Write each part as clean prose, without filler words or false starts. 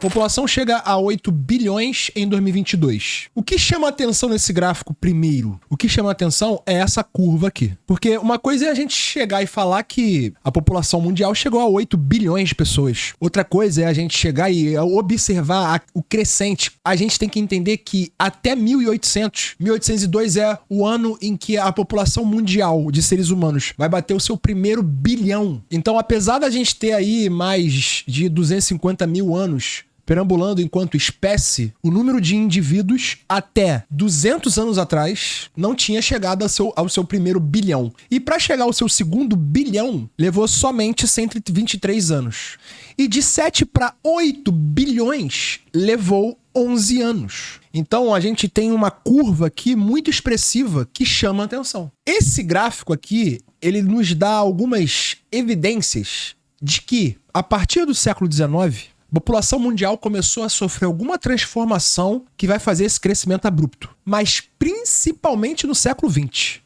população chega a 8 bilhões em 2022. O que chama a atenção nesse gráfico primeiro? O que chama a atenção é essa curva aqui. Porque uma coisa é a gente chegar e falar que a população mundial chegou a 8 bilhões de pessoas. Outra coisa é a gente chegar e observar o crescente. A gente tem que entender que até 1802 é o ano em que a população mundial de seres humanos vai bater o seu primeiro bilhão. Então, apesar da gente ter aí mais de 250 mil anos perambulando enquanto espécie, o número de indivíduos até 200 anos atrás não tinha chegado ao seu primeiro bilhão. E para chegar ao seu segundo bilhão, levou somente 123 anos. E de 7 para 8 bilhões, levou 11 anos. Então, a gente tem uma curva aqui muito expressiva que chama a atenção. Esse gráfico aqui, ele nos dá algumas evidências de que, a partir do século XIX, a população mundial começou a sofrer alguma transformação que vai fazer esse crescimento abrupto. Mas principalmente no século XX.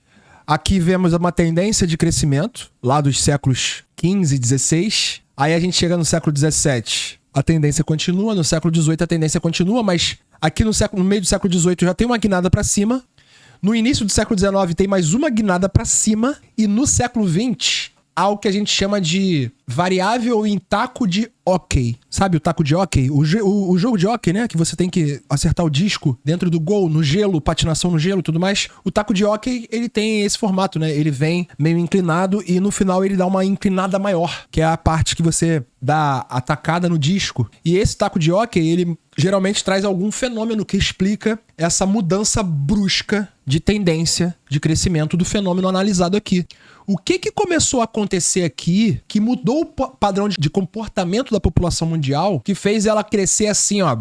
Aqui vemos uma tendência de crescimento, lá dos séculos XV e XVI. Aí a gente chega no século XVII, a tendência continua. No século XVIII a tendência continua, mas aqui no meio do século XVIII já tem uma guinada para cima. No início do século XIX tem mais uma guinada para cima. E no século XX há o que a gente chama de variável em taco de hóquei. Sabe o taco de hóquei? O jogo de hóquei, né? Que você tem que acertar o disco dentro do gol, no gelo, patinação no gelo e tudo mais. O taco de hóquei, ele tem esse formato, né? Ele vem meio inclinado e no final ele dá uma inclinada maior, que é a parte que você dá a tacada no disco. E esse taco de hóquei, ele geralmente traz algum fenômeno que explica essa mudança brusca de tendência de crescimento do fenômeno analisado aqui. O que começou a acontecer aqui que mudou o padrão de comportamento da população mundial, que fez ela crescer assim, ó,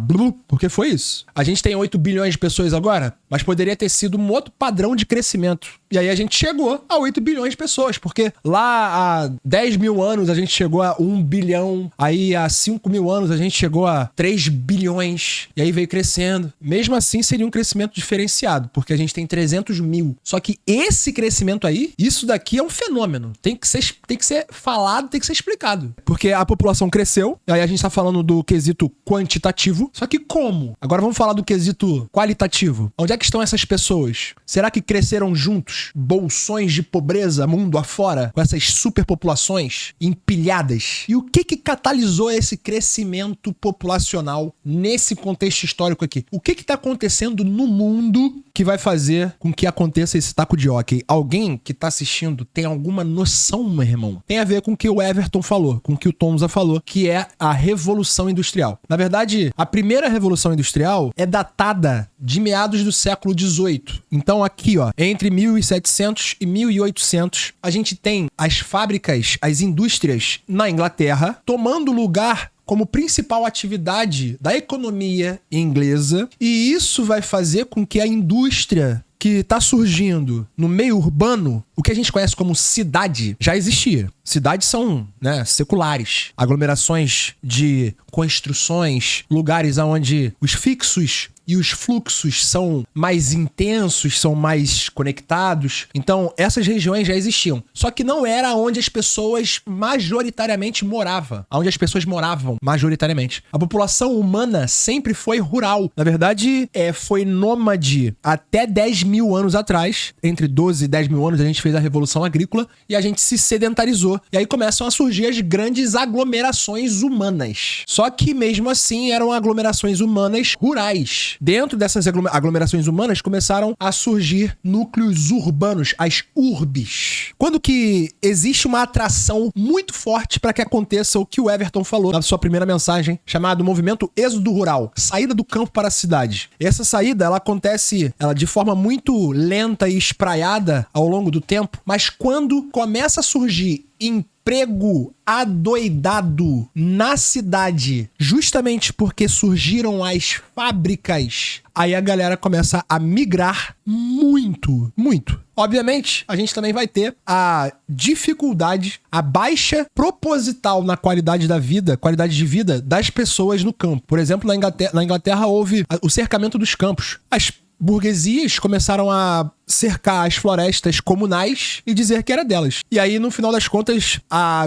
porque foi isso. A gente tem 8 bilhões de pessoas agora, mas poderia ter sido um outro padrão de crescimento. E aí a gente chegou a 8 bilhões de pessoas, porque lá há 10 mil anos a gente chegou a 1 bilhão, aí há 5 mil anos a gente chegou a 3 bilhões, e aí veio crescendo. Mesmo assim seria um crescimento diferenciado, porque a gente tem 300 mil. Só que esse crescimento aí, isso daqui é um fenômeno. Tem que ser falado, tem que ser explicado. Porque a população cresceu, aí a gente tá falando do quesito quantitativo, só que como? Agora vamos falar do quesito qualitativo. Onde é que estão essas pessoas? Será que cresceram juntos? Bolsões de pobreza mundo afora, com essas superpopulações empilhadas? E o que catalisou esse crescimento populacional nesse contexto histórico aqui? O que tá acontecendo no mundo que vai fazer com que aconteça esse taco de hóquei? Alguém que tá assistindo tem alguma noção, meu irmão? Tem a ver com o que o Everton falou, com o que o Tonza falou, que é a Revolução Industrial. Na verdade, a primeira Revolução Industrial é datada de meados do século XVIII. Então aqui, ó, entre 1700 e 1800, a gente tem as fábricas, as indústrias na Inglaterra tomando lugar como principal atividade da economia inglesa, e isso vai fazer com que a indústria que está surgindo no meio urbano, o que a gente conhece como cidade, já existia. Cidades são, né, seculares. Aglomerações de construções, lugares onde os fixos e os fluxos são mais intensos, são mais conectados. Então, essas regiões já existiam. Só que não era onde as pessoas majoritariamente moravam. Onde as pessoas moravam majoritariamente. A população humana sempre foi rural. Na verdade, foi nômade até 10 mil anos atrás. Entre 12 e 10 mil anos a gente fez a Revolução Agrícola e a gente se sedentarizou. E aí começam a surgir as grandes aglomerações humanas. Só que mesmo assim eram aglomerações humanas rurais. Dentro dessas aglomerações humanas começaram a surgir núcleos urbanos, as urbes. Quando que existe uma atração muito forte para que aconteça o que o Everton falou na sua primeira mensagem, chamado movimento êxodo rural, saída do campo para a cidade. Essa saída, ela acontece de forma muito lenta e espraiada ao longo do tempo, mas quando começa a surgir emprego adoidado na cidade, justamente porque surgiram as fábricas, aí a galera começa a migrar muito, muito. Obviamente, a gente também vai ter a dificuldade, a baixa proposital na qualidade de vida das pessoas no campo. Por exemplo, na Inglaterra houve o cercamento dos campos. As burguesias começaram a cercar as florestas comunais e dizer que era delas. E aí, no final das contas,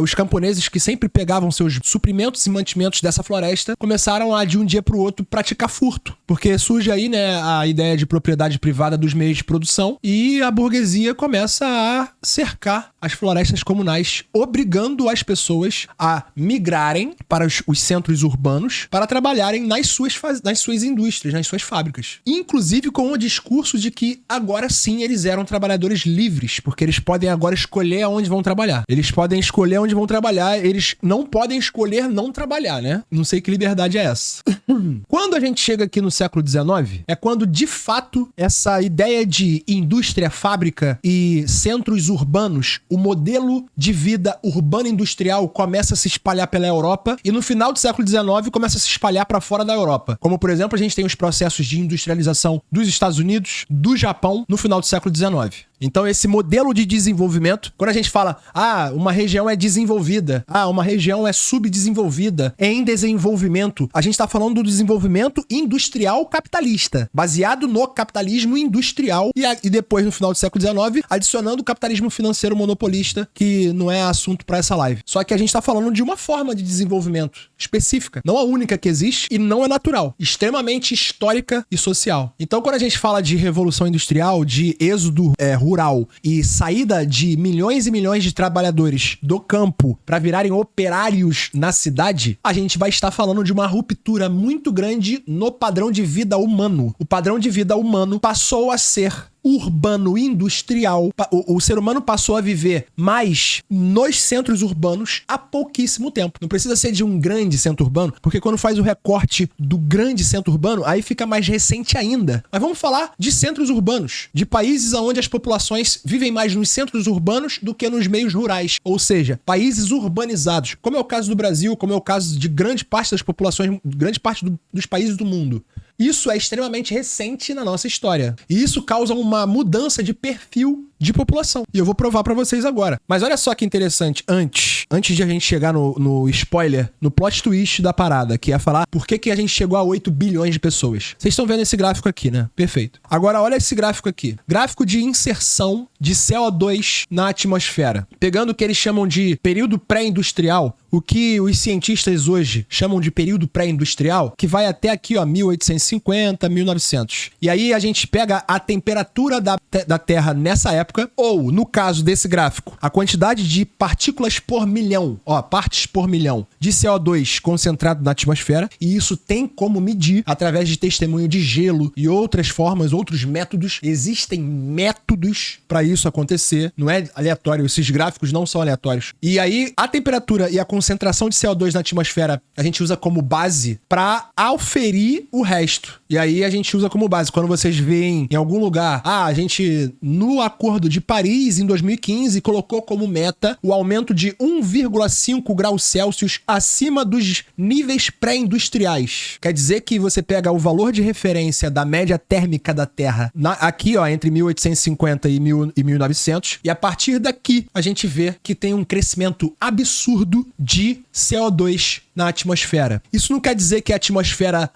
os camponeses que sempre pegavam seus suprimentos e mantimentos dessa floresta começaram a, de um dia pro outro, praticar furto. Porque surge aí, né, a ideia de propriedade privada dos meios de produção e a burguesia começa a cercar as florestas comunais, obrigando as pessoas a migrarem para os centros urbanos para trabalharem nas suas indústrias, nas suas fábricas. Inclusive com o discurso de que agora sim eles eram trabalhadores livres, porque eles podem agora escolher aonde vão trabalhar. Eles podem escolher onde vão trabalhar, eles não podem escolher não trabalhar, né? Não sei que liberdade é essa. Quando a gente chega aqui no século XIX, é quando de fato essa ideia de indústria, fábrica e centros urbanos, o modelo de vida urbano-industrial começa a se espalhar pela Europa e no final do século XIX começa a se espalhar para fora da Europa. Como, por exemplo, a gente tem os processos de industrialização dos Estados Unidos, do Japão, no final do século XIX. Então, esse modelo de desenvolvimento, quando a gente fala, uma região é desenvolvida, uma região é subdesenvolvida, é em desenvolvimento, a gente está falando do desenvolvimento industrial capitalista, baseado no capitalismo industrial e depois, no final do século XIX, adicionando o capitalismo financeiro monopolista, que não é assunto para essa live. Só que a gente está falando de uma forma de desenvolvimento específica, não a única que existe e não é natural, extremamente histórica e social. Então, quando a gente fala de revolução industrial, de êxodo rural e saída de milhões e milhões de trabalhadores do campo para virarem operários na cidade, a gente vai estar falando de uma ruptura muito grande no padrão de vida humano. O padrão de vida humano passou a ser urbano-industrial. O ser humano passou a viver mais nos centros urbanos há pouquíssimo tempo. Não precisa ser de um grande centro urbano, porque quando faz o recorte do grande centro urbano, aí fica mais recente ainda. Mas vamos falar de centros urbanos, de países onde as populações vivem mais nos centros urbanos do que nos meios rurais. Ou seja, países urbanizados, como é o caso do Brasil, como é o caso de grande parte das populações, grande parte dos países do mundo. Isso é extremamente recente na nossa história. E isso causa uma mudança de perfil de população. E eu vou provar pra vocês agora. Mas olha só que interessante. Antes de a gente chegar no spoiler, no plot twist da parada, que é falar por que a gente chegou a 8 bilhões de pessoas. Vocês estão vendo esse gráfico aqui, né? Perfeito. Agora olha esse gráfico aqui. Gráfico de inserção de CO2 na atmosfera. Pegando o que eles chamam de período pré-industrial, o que os cientistas hoje chamam de período pré-industrial, que vai até aqui, ó, 1850, 1900. E aí a gente pega a temperatura da Terra nessa época, ou, no caso desse gráfico, a quantidade de partículas por milhão, partes por milhão, de CO2 concentrado na atmosfera, e isso tem como medir através de testemunho de gelo e outras formas, outros métodos. Existem métodos para isso acontecer, não é aleatório, esses gráficos não são aleatórios. E aí, a temperatura e a concentração de CO2 na atmosfera a gente usa como base para auferir o resto. E aí a gente usa como base. Quando vocês veem em algum lugar, a gente, no Acordo de Paris, em 2015, colocou como meta o aumento de 1,5 graus Celsius acima dos níveis pré-industriais. Quer dizer que você pega o valor de referência da média térmica da Terra, aqui, ó, entre 1850 e 1900, e a partir daqui a gente vê que tem um crescimento absurdo de CO2 na atmosfera. Isso não quer dizer que a atmosfera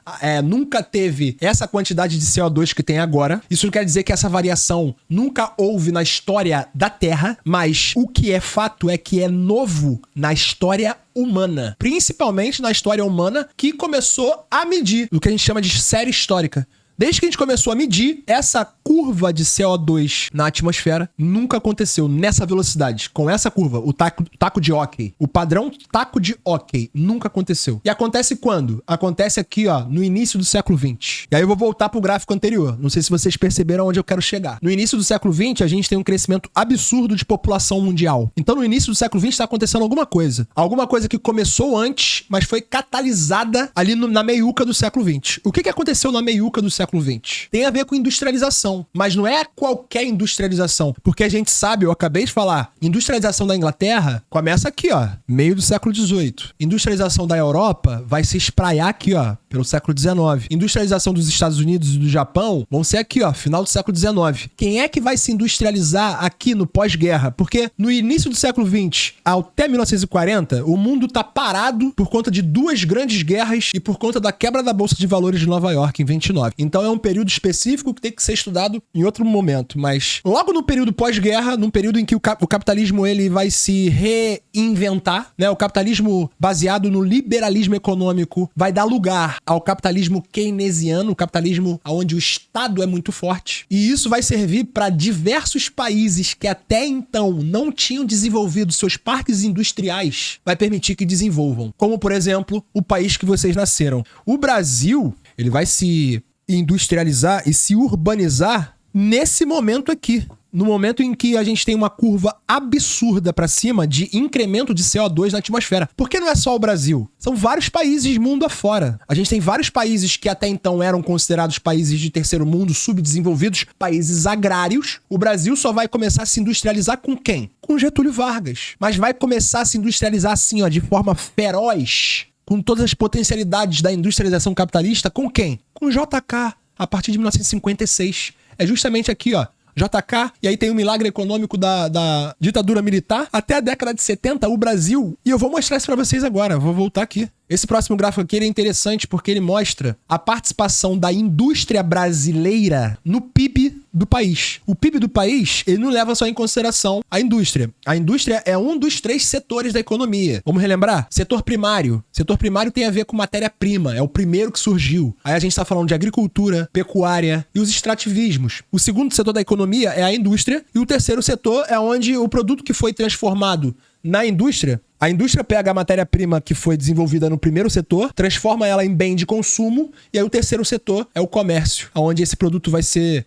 nunca teve essa quantidade de CO2 que tem agora. Isso não quer dizer que essa variação nunca houve na história da Terra, mas o que é fato é que é novo na história humana. Principalmente na história humana, que começou a medir o que a gente chama de série histórica. Desde que a gente começou a medir, essa curva de CO2 na atmosfera nunca aconteceu nessa velocidade, com essa curva, o taco de hóquei. O padrão taco de hóquei nunca aconteceu. E acontece quando? Acontece aqui, ó, no início do século XX. E aí eu vou voltar pro gráfico anterior. Não sei se vocês perceberam onde eu quero chegar. No início do século XX, a gente tem um crescimento absurdo de população mundial. Então, no início do século XX, está acontecendo alguma coisa. Alguma coisa que começou antes, mas foi catalisada ali na meiuca do século XX. O que aconteceu na meiuca do século XX? Tem a ver com industrialização, mas não é qualquer industrialização, porque a gente sabe, eu acabei de falar, industrialização da Inglaterra começa aqui, ó, meio do século XVIII. Industrialização da Europa vai se espraiar aqui, ó, pelo século XIX. Industrialização dos Estados Unidos e do Japão vão ser aqui, ó, final do século XIX. Quem é que vai se industrializar aqui no pós-guerra? Porque no início do século XX, até 1940, o mundo tá parado por conta de duas grandes guerras e por conta da quebra da Bolsa de Valores de Nova York em 29. Então é um período específico que tem que ser estudado em outro momento. Mas logo no período pós-guerra, num período em que o capitalismo ele vai se reinventar, né? O capitalismo baseado no liberalismo econômico vai dar lugar ao capitalismo keynesiano, o capitalismo onde o Estado é muito forte. E isso vai servir para diversos países que até então não tinham desenvolvido seus parques industriais, vai permitir que desenvolvam. Como, por exemplo, o país que vocês nasceram. O Brasil, ele vai se industrializar e se urbanizar nesse momento aqui. No momento em que a gente tem uma curva absurda para cima de incremento de CO2 na atmosfera. Porque não é só o Brasil. São vários países mundo afora. A gente tem vários países que até então eram considerados países de terceiro mundo, subdesenvolvidos, países agrários. O Brasil só vai começar a se industrializar com quem? Com Getúlio Vargas. Mas vai começar a se industrializar assim, ó, de forma feroz, com todas as potencialidades da industrialização capitalista, com quem? Com o JK, a partir de 1956. É justamente aqui, ó. JK, e aí tem o milagre econômico da ditadura militar. Até a década de 70, o Brasil... E eu vou mostrar isso pra vocês agora, vou voltar aqui. Esse próximo gráfico aqui ele é interessante porque ele mostra a participação da indústria brasileira no PIB do país. O PIB do país, ele não leva só em consideração a indústria. A indústria é um dos 3 setores da economia. Vamos relembrar? Setor primário. Setor primário tem a ver com matéria-prima, é o primeiro que surgiu. Aí a gente está falando de agricultura, pecuária e os extrativismos. O segundo setor da economia é a indústria e o terceiro setor é onde o produto que foi transformado na indústria, a indústria pega a matéria-prima que foi desenvolvida no primeiro setor, transforma ela em bem de consumo, e aí o terceiro setor é o comércio, onde esse produto vai ser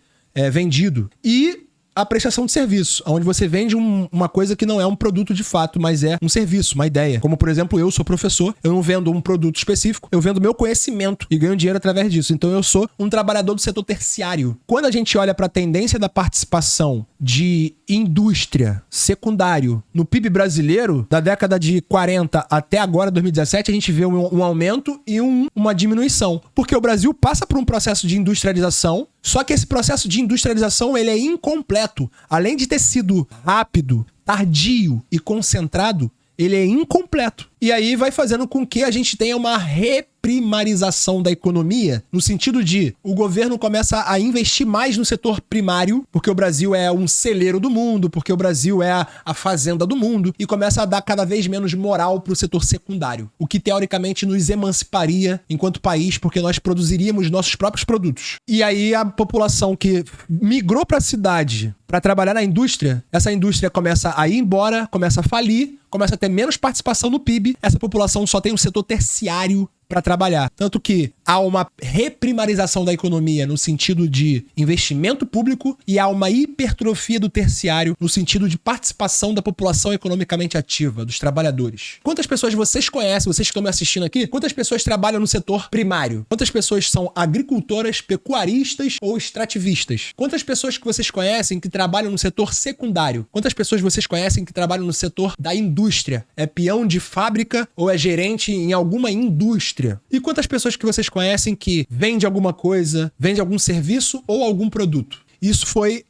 vendido. E a prestação de serviço, onde você vende uma coisa que não é um produto de fato, mas é um serviço, uma ideia. Como, por exemplo, eu sou professor, eu não vendo um produto específico, eu vendo meu conhecimento e ganho dinheiro através disso. Então eu sou um trabalhador do setor terciário. Quando a gente olha para a tendência da participação de indústria secundário no PIB brasileiro, da década de 40 até agora, 2017, a gente vê um aumento e uma diminuição. Porque o Brasil passa por um processo de industrialização, só que esse processo de industrialização ele é incompleto. Além de ter sido rápido, tardio e concentrado, ele é incompleto. E aí vai fazendo com que a gente tenha uma reprimarização da economia, no sentido de o governo começa a investir mais no setor primário, porque o Brasil é um celeiro do mundo, porque o Brasil é a fazenda do mundo, e começa a dar cada vez menos moral para o setor secundário, o que teoricamente nos emanciparia enquanto país, porque nós produziríamos nossos próprios produtos. E aí a população que migrou para a cidade para trabalhar na indústria, essa indústria começa a ir embora, começa a falir, começa a ter menos participação no PIB, essa população só tem um setor terciário para trabalhar. Tanto que há uma reprimarização da economia no sentido de investimento público e há uma hipertrofia do terciário no sentido de participação da população economicamente ativa, dos trabalhadores. Quantas pessoas vocês conhecem, vocês que estão me assistindo aqui, quantas pessoas trabalham no setor primário? Quantas pessoas são agricultoras, pecuaristas ou extrativistas? Quantas pessoas que vocês conhecem que trabalham no setor secundário? Quantas pessoas vocês conhecem que trabalham no setor da indústria? É peão de fábrica ou é gerente em alguma indústria? E quantas pessoas que vocês conhecem que vende alguma coisa, vende algum serviço ou algum produto?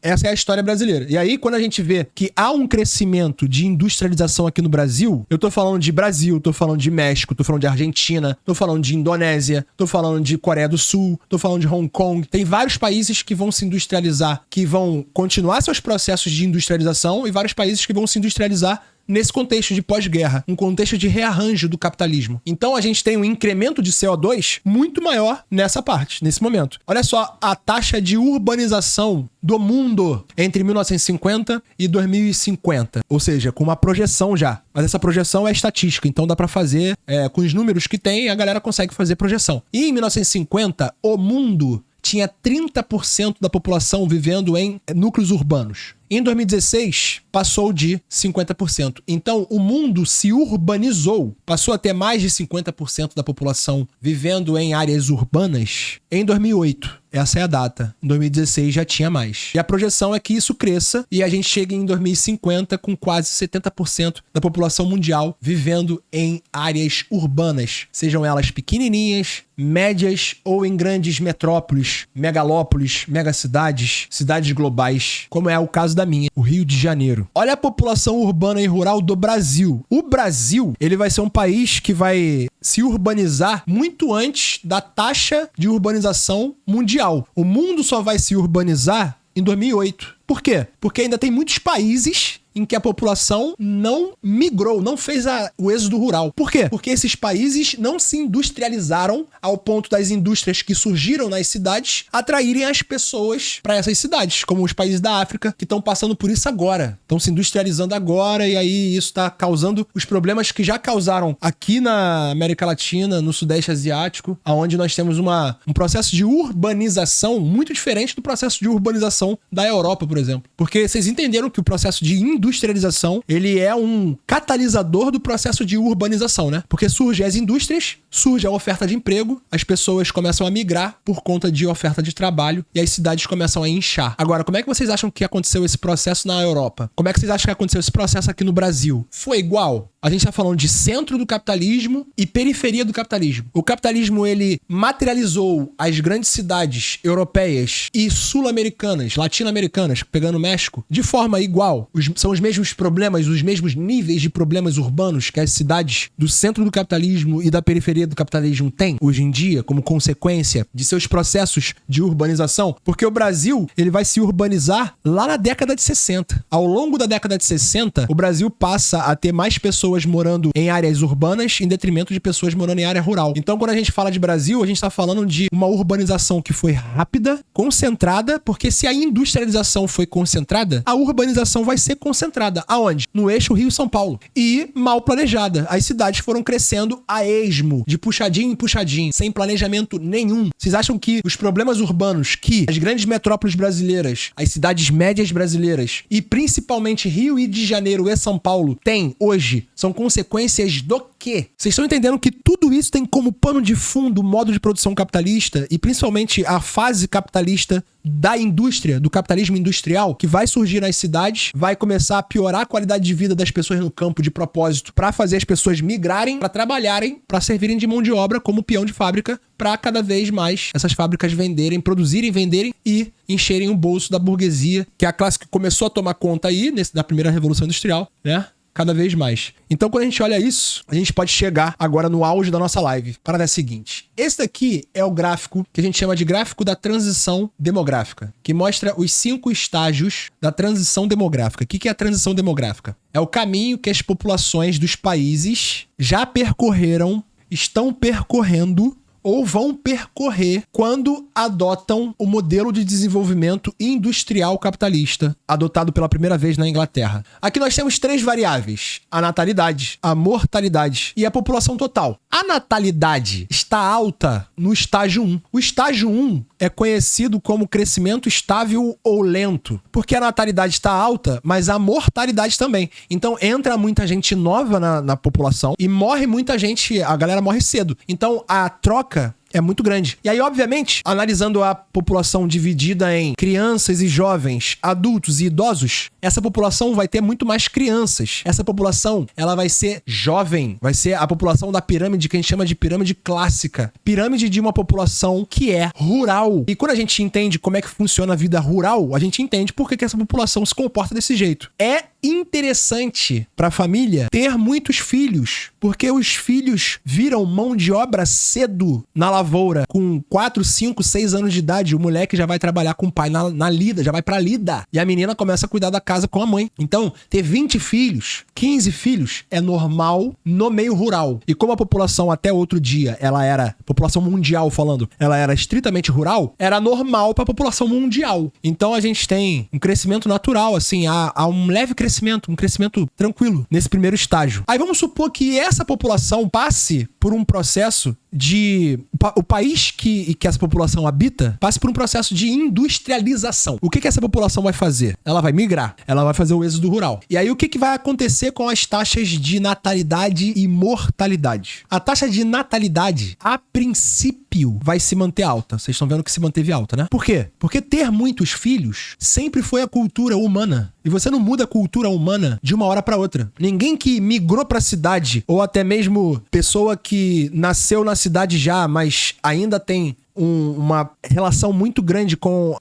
Essa é a história brasileira. E aí, quando a gente vê que há um crescimento de industrialização aqui no Brasil, eu tô falando de Brasil, tô falando de México, tô falando de Argentina, tô falando de Indonésia, tô falando de Coreia do Sul, tô falando de Hong Kong. Tem vários países que vão se industrializar, que vão continuar seus processos de industrialização e vários países que vão se industrializar nesse contexto de pós-guerra, um contexto de rearranjo do capitalismo. Então a gente tem um incremento de CO2 muito maior nessa parte, nesse momento. Olha só a taxa de urbanização do mundo entre 1950 e 2050. Ou seja, com uma projeção já. Mas essa projeção é estatística, então dá pra fazer, com os números que tem, a galera consegue fazer projeção. E em 1950, o mundo tinha 30% da população vivendo em núcleos urbanos. Em 2016, passou de 50%. Então, o mundo se urbanizou, passou a ter mais de 50% da população vivendo em áreas urbanas em 2008. Essa é a data. Em 2016 já tinha mais. E a projeção é que isso cresça e a gente chegue em 2050 com quase 70% da população mundial vivendo em áreas urbanas, sejam elas pequenininhas, médias ou em grandes metrópoles, megalópolis, megacidades, cidades globais, como é o caso da minha, o Rio de Janeiro. Olha a população urbana e rural do Brasil. O Brasil, ele vai ser um país que vai se urbanizar muito antes da taxa de urbanização mundial. O mundo só vai se urbanizar em 2008. Por quê? Porque ainda tem muitos países em que a população não migrou, não fez o êxodo rural. Por quê? Porque esses países não se industrializaram ao ponto das indústrias que surgiram nas cidades atraírem as pessoas para essas cidades, como os países da África, que estão passando por isso agora. Estão se industrializando agora e aí isso está causando os problemas que já causaram aqui na América Latina, no Sudeste Asiático, onde nós temos um processo de urbanização muito diferente do processo de urbanização da Europa, por exemplo. Porque vocês entenderam que o processo de industrialização, ele é um catalisador do processo de urbanização, né? Porque surgem as indústrias, surge a oferta de emprego, as pessoas começam a migrar por conta de oferta de trabalho e as cidades começam a inchar. Agora, como é que vocês acham que aconteceu esse processo na Europa? Como é que vocês acham que aconteceu esse processo aqui no Brasil? Foi igual? A gente tá falando de centro do capitalismo e periferia do capitalismo. O capitalismo, ele materializou as grandes cidades europeias e sul-americanas, latino-americanas, pegando o México, de forma igual. São os mesmos problemas, os mesmos níveis de problemas urbanos que as cidades do centro do capitalismo e da periferia do capitalismo têm hoje em dia, como consequência de seus processos de urbanização. Porque o Brasil, ele vai se urbanizar lá na década de 60. Ao longo da década de 60, o Brasil passa a ter mais pessoas morando em áreas urbanas em detrimento de pessoas morando em área rural. Então, quando a gente fala de Brasil, a gente está falando de uma urbanização que foi rápida, concentrada, porque se a industrialização foi concentrada, a urbanização vai ser concentrada. Aonde? No eixo Rio-São Paulo. E mal planejada. As cidades foram crescendo a esmo, de puxadinho em puxadinho, sem planejamento nenhum. Vocês acham que os problemas urbanos que as grandes metrópoles brasileiras, as cidades médias brasileiras e principalmente Rio de Janeiro e São Paulo têm hoje são consequências do quê? Vocês estão entendendo que tudo isso tem como pano de fundo o modo de produção capitalista e principalmente a fase capitalista da indústria, do capitalismo industrial, que vai surgir nas cidades, vai começar a piorar a qualidade de vida das pessoas no campo de propósito para fazer as pessoas migrarem, para trabalharem, para servirem de mão de obra como peão de fábrica, para cada vez mais essas fábricas venderem, produzirem, venderem e encherem o bolso da burguesia, que é a classe que começou a tomar conta aí na primeira Revolução Industrial, né? Cada vez mais. Então, quando a gente olha isso, a gente pode chegar agora no auge da nossa live. Para a seguinte. Esse daqui é o gráfico que a gente chama de gráfico da transição demográfica, que mostra os 5 estágios da transição demográfica. O que é a transição demográfica? É o caminho que as populações dos países já percorreram, estão percorrendo ou vão percorrer quando adotam o modelo de desenvolvimento industrial capitalista adotado pela primeira vez na Inglaterra. Aqui nós temos 3 variáveis: a natalidade, a mortalidade e a população total. A natalidade está alta no estágio 1. O estágio 1 é conhecido como crescimento estável ou lento, porque a natalidade está alta, mas a mortalidade também. Então entra muita gente nova na população e morre muita gente, a galera morre cedo. Então a troca é muito grande. E aí, obviamente, analisando a população dividida em crianças e jovens, adultos e idosos, essa população vai ter muito mais crianças. Essa população, ela vai ser jovem, vai ser a população da pirâmide que a gente chama de pirâmide clássica. Pirâmide de uma população que é rural. E quando a gente entende como é que funciona a vida rural, a gente entende por que essa população se comporta desse jeito. É interessante para a família ter muitos filhos, porque os filhos viram mão de obra cedo na lavoura. Com 4, 5, 6 anos de idade, o moleque já vai trabalhar com o pai na lida, já vai pra lida. E a menina começa a cuidar da casa com a mãe. Então, ter 20 filhos, 15 filhos, é normal no meio rural. E como a população até outro dia, ela era, população mundial falando, ela era estritamente rural, era normal pra população mundial. Então a gente tem um crescimento natural, assim, há um leve crescimento, um crescimento tranquilo nesse primeiro estágio. Aí vamos supor que essa população passe por um processo de... O país que essa população habita passe por um processo de industrialização. O que essa população vai fazer? Ela vai migrar. Ela vai fazer o êxodo rural. E aí o que vai acontecer com as taxas de natalidade e mortalidade? A taxa de natalidade, a princípio, vai se manter alta. Vocês estão vendo que se manteve alta, né? Por quê? Porque ter muitos filhos sempre foi a cultura humana. E você não muda a cultura humana de uma hora para outra. Ninguém que migrou para a cidade, ou até mesmo pessoa que nasceu na cidade já, mas ainda tem uma relação muito grande com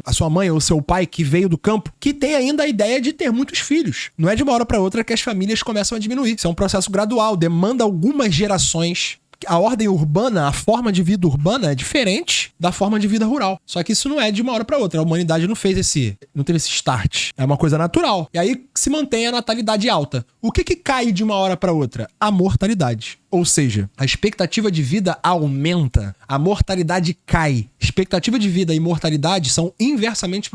a sua mãe ou o seu pai que veio do campo, que tem ainda a ideia de ter muitos filhos. Não é de uma hora para outra que as famílias começam a diminuir. Isso é um processo gradual, demanda algumas gerações. A ordem urbana, a forma de vida urbana é diferente da forma de vida rural. Só que isso não é de uma hora para outra. A humanidade não teve esse start. É uma coisa natural. E aí se mantém a natalidade alta. O que cai de uma hora para outra? A mortalidade. Ou seja, a expectativa de vida aumenta, a mortalidade cai. Expectativa de vida e mortalidade são inversamente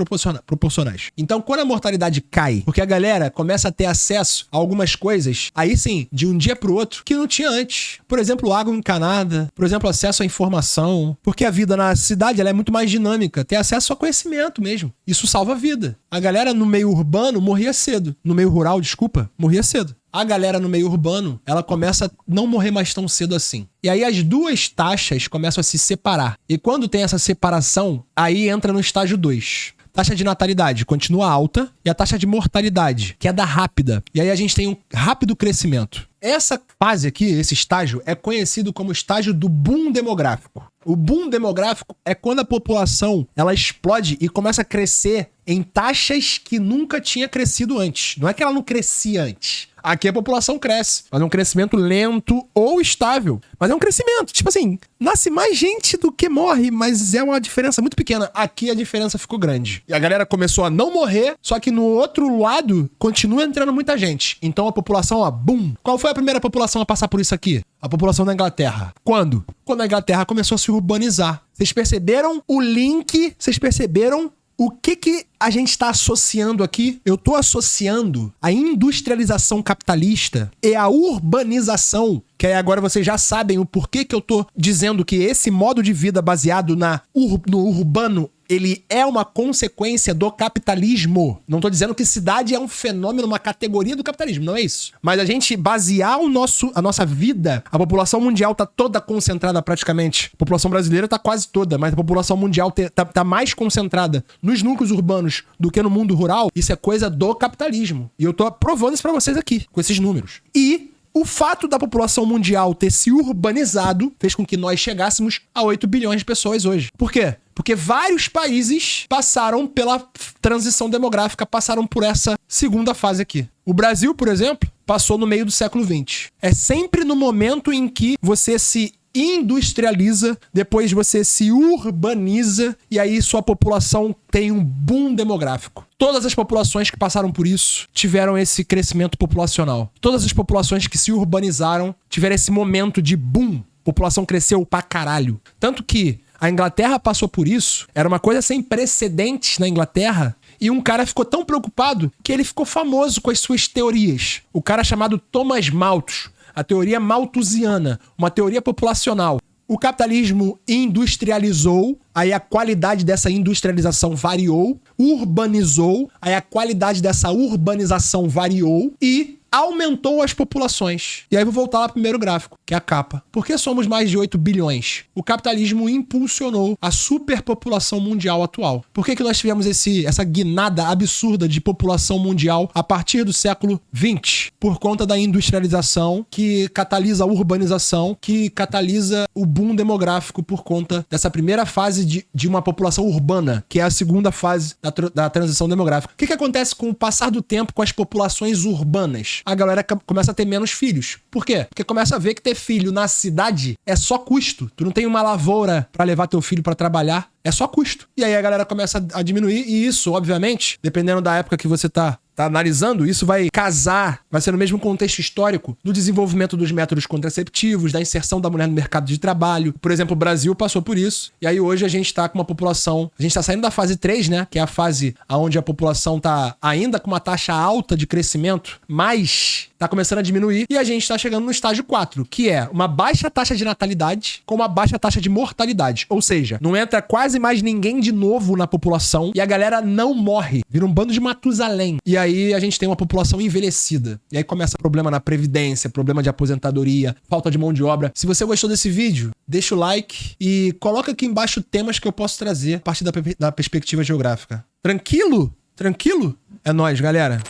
proporcionais. Então, quando a mortalidade cai, porque a galera começa a ter acesso a algumas coisas, aí sim, de um dia pro outro, que não tinha antes. Por exemplo, água encanada, por exemplo, acesso à informação. Porque a vida na cidade ela é muito mais dinâmica, ter acesso a conhecimento mesmo. Isso salva a vida. A galera no meio urbano morria cedo. No meio rural, desculpa, morria cedo. A galera no meio urbano, ela começa a não morrer mais tão cedo assim. E aí as duas taxas começam a se separar. E quando tem essa separação, aí entra no estágio 2. Taxa de natalidade continua alta e a taxa de mortalidade, que é da rápida. E aí a gente tem um rápido crescimento. Essa fase aqui, esse estágio, é conhecido como estágio do boom demográfico. O boom demográfico é quando a população ela explode e começa a crescer em taxas que nunca tinha crescido antes. Não é que ela não crescia antes. Aqui a população cresce, mas é um crescimento lento ou estável. Mas é um crescimento, tipo assim, nasce mais gente do que morre, mas é uma diferença muito pequena. Aqui a diferença ficou grande. E a galera começou a não morrer, só que no outro lado continua entrando muita gente. Então a população, ó, boom. Qual foi a primeira população a passar por isso aqui? A população da Inglaterra. Quando? Quando a Inglaterra começou a se urbanizar. Vocês perceberam o link? Vocês perceberam o que a gente está associando aqui? Eu estou associando a industrialização capitalista e a urbanização, que aí agora vocês já sabem o porquê que eu estou dizendo que esse modo de vida baseado no urbano, ele é uma consequência do capitalismo. Não tô dizendo que cidade é um fenômeno, uma categoria do capitalismo, não é isso. Mas a gente basear a nossa vida, a população mundial tá toda concentrada praticamente. A população brasileira tá quase toda, mas a população mundial tá mais concentrada nos núcleos urbanos do que no mundo rural. Isso é coisa do capitalismo. E eu tô provando isso pra vocês aqui, com esses números. E o fato da população mundial ter se urbanizado fez com que nós chegássemos a 8 bilhões de pessoas hoje. Por quê? Porque vários países passaram pela transição demográfica, passaram por essa segunda fase aqui. O Brasil, por exemplo, passou no meio do século XX. É sempre no momento em que você se industrializa, depois você se urbaniza e aí sua população tem um boom demográfico. Todas as populações que passaram por isso tiveram esse crescimento populacional. Todas as populações que se urbanizaram tiveram esse momento de boom. A população cresceu pra caralho. Tanto que a Inglaterra passou por isso, era uma coisa sem precedentes na Inglaterra, e um cara ficou tão preocupado que ele ficou famoso com as suas teorias. O cara chamado Thomas Malthus, a teoria malthusiana, uma teoria populacional. O capitalismo industrializou, aí a qualidade dessa industrialização variou, urbanizou, aí a qualidade dessa urbanização variou e aumentou as populações. E aí vou voltar lá pro primeiro gráfico, que é a capa. Por que somos mais de 8 bilhões? O capitalismo impulsionou a superpopulação mundial atual. Por que nós tivemos essa guinada absurda de população mundial a partir do século XX? Por conta da industrialização, que catalisa a urbanização, que catalisa o boom demográfico por conta dessa primeira fase de uma população urbana, que é a segunda fase da transição demográfica. O que acontece com o passar do tempo com as populações urbanas? A galera começa a ter menos filhos. Por quê? Porque começa a ver que ter filho na cidade é só custo. Tu não tem uma lavoura pra levar teu filho pra trabalhar. É só custo. E aí a galera começa a diminuir e isso, obviamente, dependendo da época que você tá analisando, isso vai casar, vai ser no mesmo contexto histórico do desenvolvimento dos métodos contraceptivos, da inserção da mulher no mercado de trabalho. Por exemplo, o Brasil passou por isso. E aí hoje a gente tá com uma população... A gente tá saindo da fase 3, né? Que é a fase onde a população tá ainda com uma taxa alta de crescimento, mas tá começando a diminuir. E a gente tá chegando no estágio 4, que é uma baixa taxa de natalidade com uma baixa taxa de mortalidade. Ou seja, não entra quase mais ninguém de novo na população e a galera não morre. Vira um bando de Matusalém. E aí a gente tem uma população envelhecida. E aí começa problema na previdência, problema de aposentadoria, falta de mão de obra. Se você gostou desse vídeo, deixa o like e coloca aqui embaixo temas que eu posso trazer a partir da perspectiva geográfica. Tranquilo? Tranquilo? É nóis, galera.